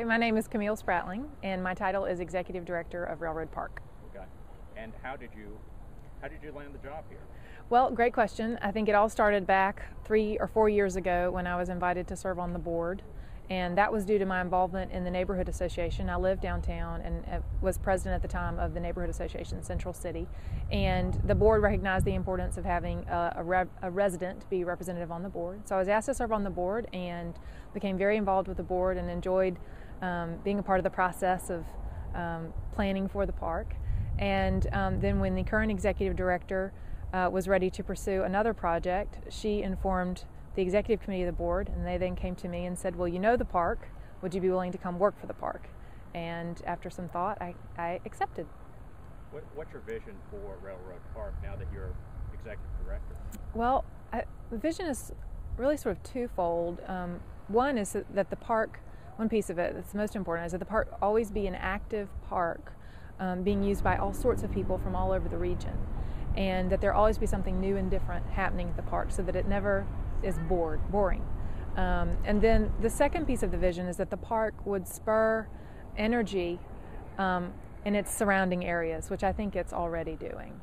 My name is Camille Spratling, and my title is Executive Director of Railroad Park. Okay. And how did you land the job here? Well, great question. I think it all started back 3 or 4 years ago when I was invited to serve on the board, and that was due to my involvement in the neighborhood association. I lived downtown and was president at the time of the neighborhood association Central City, and the board recognized the importance of having a resident be representative on the board. So I was asked to serve on the board and became very involved with the board and enjoyed being a part of the process of planning for the park. And then when the current executive director was ready to pursue another project, she informed the executive committee of the board, and they then came to me and said, well, you know the park, would you be willing to come work for the park? And after some thought, I accepted. What's your vision for Railroad Park now that you're executive director? Well, the vision is really sort of twofold. One is that the park, one piece of it that's most important, is that the park always be an active park being used by all sorts of people from all over the region, and that there always be something new and different happening at the park so that it never is boring. And then the second piece of the vision is that the park would spur energy in its surrounding areas, which I think it's already doing.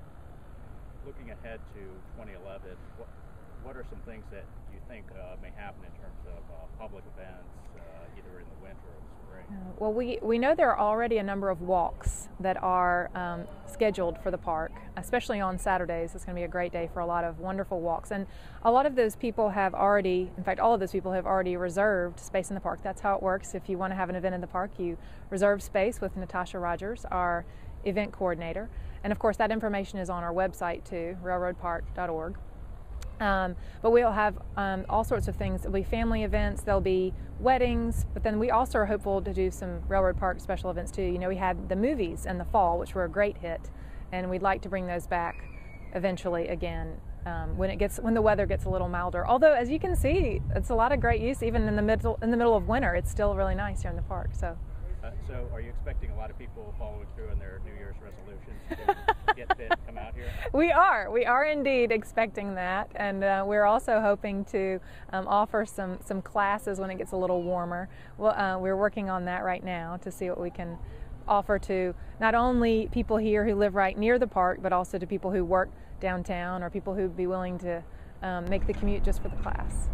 Looking ahead to 2011, what are some things that you think may happen in terms of public events, either in the winter or the spring? Well, we know there are already a number of walks that are scheduled for the park, especially on Saturdays. It's going to be a great day for a lot of wonderful walks. And a lot of those people have already, in fact, all of those people have already reserved space in the park. That's how it works. If you want to have an event in the park, you reserve space with Natasha Rogers, our event coordinator. And of course, that information is on our website too, railroadpark.org. But we'll have all sorts of things. There'll be family events, there'll be weddings, but then we also are hopeful to do some Railroad Park special events too. You know, we had the movies in the fall, which were a great hit, and we'd like to bring those back eventually again when the weather gets a little milder. Although, as you can see, it's a lot of great use even in the middle of winter. It's still really nice here in the park. So are you expecting a lot of people following through on their New Year's resolutions to get fit, come out here? We are indeed expecting that, and we're also hoping to offer some classes when it gets a little warmer. Well, we're working on that right now to see what we can offer to not only people here who live right near the park, but also to people who work downtown or people who'd be willing to make the commute just for the class.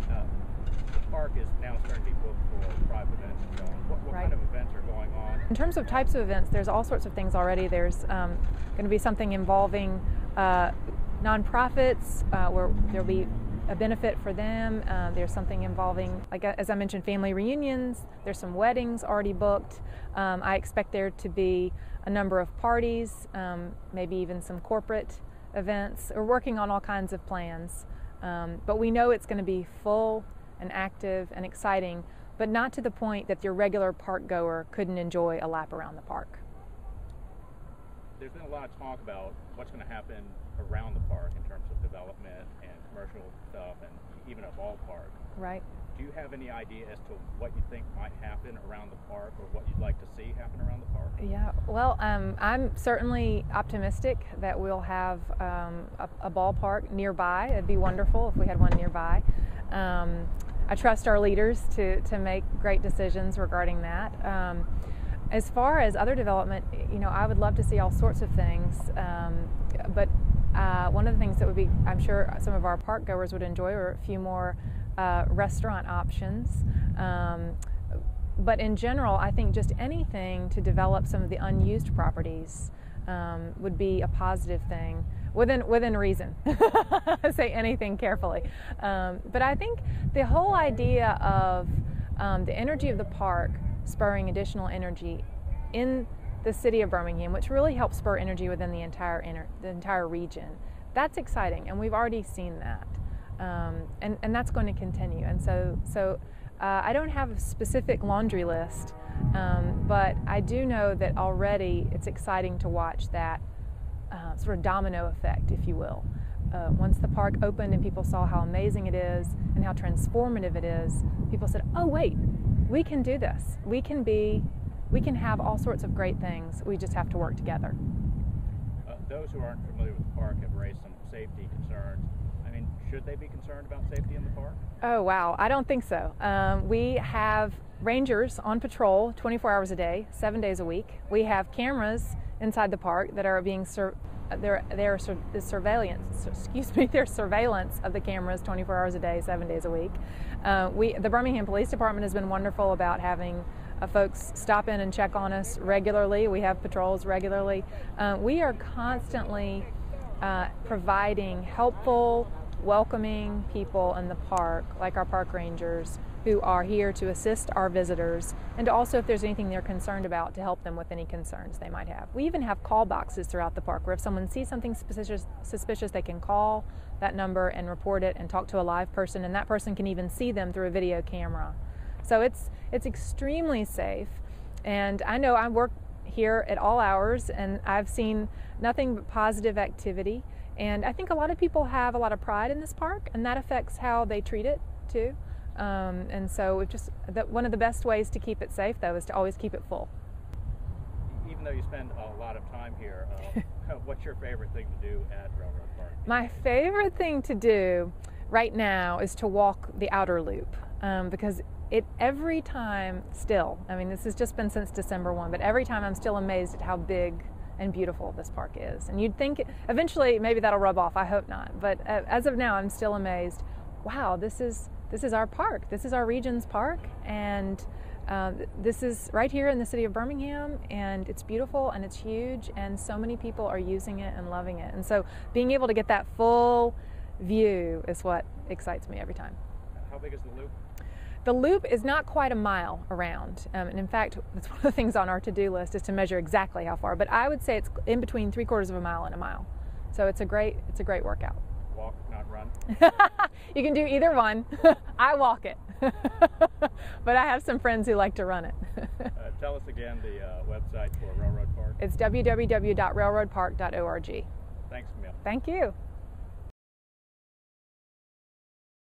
The park is now starting to be booked for private events and so on. What kind of events are going on? In terms of types of events, there's all sorts of things already. There's going to be something involving nonprofits where there'll be a benefit for them. There's something involving, like as I mentioned, family reunions. There's some weddings already booked. I expect there to be a number of parties, maybe even some corporate events. We're working on all kinds of plans, but we know it's going to be full and active and exciting, but not to the point that your regular park goer couldn't enjoy a lap around the park. There's been a lot of talk about what's going to happen around the park in terms of development and commercial stuff and even a ballpark. Right. Do you have any idea as to what you think might happen around the park or what you'd like to see happen around the park? Yeah, well, I'm certainly optimistic that we'll have a ballpark nearby. It'd be wonderful if we had one nearby. I trust our leaders to make great decisions regarding that. As far as other development, you know, I would love to see all sorts of things, but one of the things that would be, I'm sure some of our park goers would enjoy, are a few more restaurant options. But in general, I think just anything to develop some of the unused properties would be a positive thing, within reason. Say anything carefully. But I think the whole idea of the energy of the park spurring additional energy in the city of Birmingham, which really helps spur energy within the entire region, that's exciting, and we've already seen that. And that's going to continue. And so I don't have a specific laundry list, but I do know that already it's exciting to watch that sort of domino effect, if you will. Once the park opened and people saw how amazing it is and how transformative it is, people said, oh wait, we can do this. We can have all sorts of great things. We just have to work together. Those who aren't familiar with the park have raised some safety concerns. I mean, should they be concerned about safety in the park? Oh, wow. I don't think so. We have rangers on patrol 24 hours a day, 7 days a week. We have cameras inside the park that are being their surveillance of the cameras 24 hours a day, 7 days a week. The Birmingham Police Department has been wonderful about having folks stop in and check on us regularly. We have patrols regularly. We are constantly providing helpful, welcoming people in the park, like our park rangers, who are here to assist our visitors, and also if there's anything they're concerned about, to help them with any concerns they might have. We even have call boxes throughout the park where if someone sees something suspicious, they can call that number and report it and talk to a live person, and that person can even see them through a video camera. So it's extremely safe, and I know I work here at all hours, and I've seen nothing but positive activity, and I think a lot of people have a lot of pride in this park, and that affects how they treat it too. And so one of the best ways to keep it safe, though, is to always keep it full. Even though you spend a lot of time here, what's your favorite thing to do at Railroad Park? My favorite thing to do right now is to walk the outer loop, because every time still, I mean, this has just been since December 1, but every time I'm still amazed at how big and beautiful this park is. And you'd think eventually maybe that'll rub off. I hope not. But as of now, I'm still amazed. Wow, this is our park. This is our region's park, and this is right here in the city of Birmingham, and it's beautiful and it's huge, and so many people are using it and loving it. And so being able to get that full view is what excites me every time. How big is the loop? The loop is not quite a mile around, and in fact, that's one of the things on our to-do list, is to measure exactly how far. But I would say it's in between 3/4 of a mile and a mile. So it's a great workout. Walk, not run. You can do either one. I walk it, but I have some friends who like to run it. Tell us again the website for Railroad Park. It's www.railroadpark.org. Thanks, Camille. Thank you.